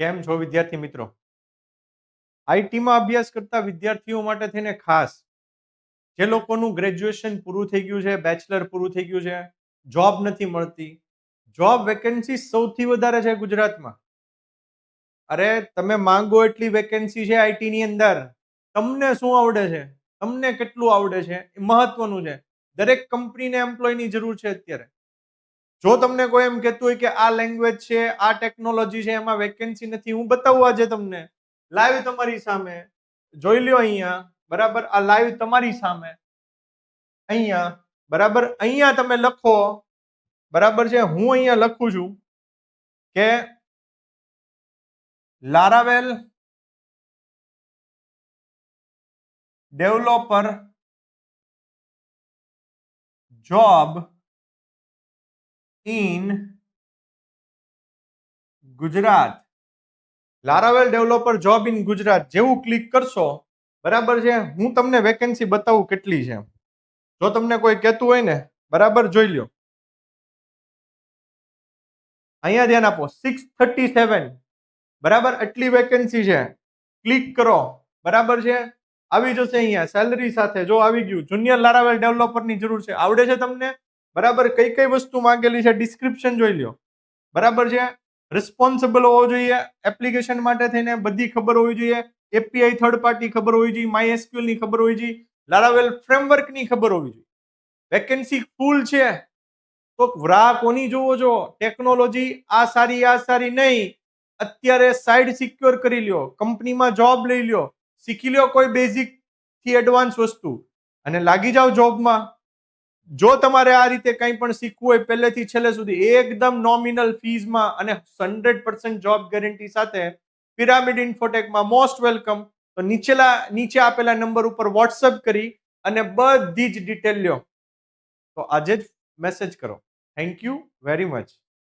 કેમ છો વિદ્યાર્થી મિત્રો? આઈટીમાં અભ્યાસ કરતા વિદ્યાર્થીઓ માટે થઈને ખાસ જે લોકોનું ગ્રેજ્યુએશન પૂરું થઈ ગયું છે, બેચલર પૂરું થઈ ગયું છે, જોબ નથી મળતી, જોબ વેકેન્સી સૌથી વધારે છે ગુજરાતમાં. અરે તમે માંગો એટલી વેકેન્સી છે આઈટી ની અંદર. તમને શું આવડે છે? તમને કેટલું આવડે છે એ મહત્વનું છે. દરેક કંપનીને એમ્પ્લોયની જરૂર છે અત્યારે. જો તમને કોઈ એમ કહેતું હોય કે આ લેંગ્વેજ છે, આ ટેકનોલોજી છે, એમાં વેકેન્સી નથી, હું બતાવું આજે તમને લાઈવ તમારી સામે. જોઈ લ્યો અહીંયા, બરાબર? આ લાઈવ તમારી સામે અહીંયા, બરાબર? અહીંયા તમે લખો, બરાબર છે? હું અહીંયા લખું છું કે Laravel developer job in Gujarat. Laravel developer job in Gujarat જેવું ક્લિક કરશો, બરાબર છે, હું તમને વેકેન્સી બતાવું કેટલી છે. જો તમને કોઈ કહેતું હોય ને, બરાબર, જોઈ લ્યો અહીંયા ધ્યાન આપો. 637, બરાબર, આટલી વેકેન્સી છે. ક્લિક કરો, બરાબર છે. આવી જશે અહીંયા સેલરી સાથે. જો આવી ગયું, જુનિયર લારાવેલ ડેવલપરની જરૂર છે. આવડે છે તમને? બરાબર. કઈ કઈ વસ્તુ માંગેલી છે ડિસ્ક્રિપ્શન જોઈ લ્યો, બરાબર છે. રિસ્પોન્સિબલ હોવો જોઈએ એપ્લિકેશન માટે થઈને, બધી ખબર હોવી જોઈએ. એપીઆઈ થર્ડ પાર્ટી ખબર હોવી જોઈએ, MySQL ની ખબર હોવી જોઈએ, લારાવેલ ફ્રેમવર્ક ની ખબર હોવી જોઈએ. વેકેન્સી ફૂલ છે તો રાહ કોની જોવો છો? ટેકનોલોજી આ સારી નહીં. અત્યારે સાઈડ સિક્યોર કરી લ્યો, કંપનીમાં જોબ લઈ લ્યો, શીખી લ્યો કોઈ બેઝિક થી એડવાન્સ વસ્તુ અને લાગી જાઓ જોબમાં. જો તમારે આ રીતે કંઈ પણ શીખવું હોય પહેલેથી છેલ્લે સુધી એકદમ નોમિનલ ફીઝમાં અને 100% જોબ ગેરંટી સાથે પિરામિડ ઇન્ફોટેકમાં મોસ્ટ વેલકમ. તો નીચે આપેલા નંબર ઉપર વોટ્સઅપ કરી અને બધી જ ડિટેલ લ્યો. તો આજે જ મેસેજ કરો. Thank you very much.